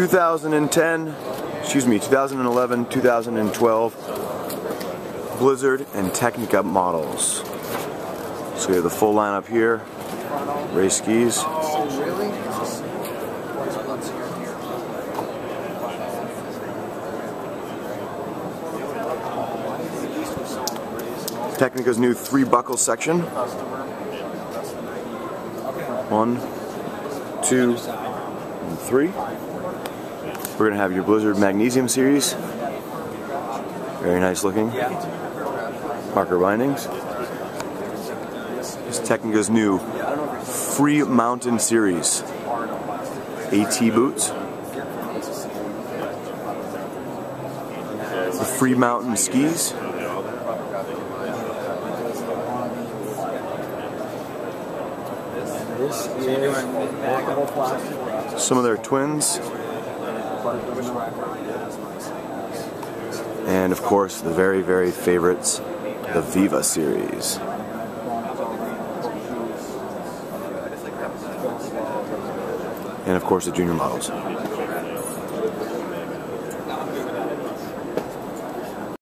2011, 2012 Blizzard and Tecnica models. So we have the full lineup here. Race skis. Tecnica's new 3-buckle section. 1, 2, and 3. We're going to have your Blizzard Magnesium series. Very nice looking. Marker bindings. This is Tecnica's new Free Mountain series. AT boots. The Free Mountain skis. Some of their twins. And of course the very, very favorites, the Viva series. And of course the junior models.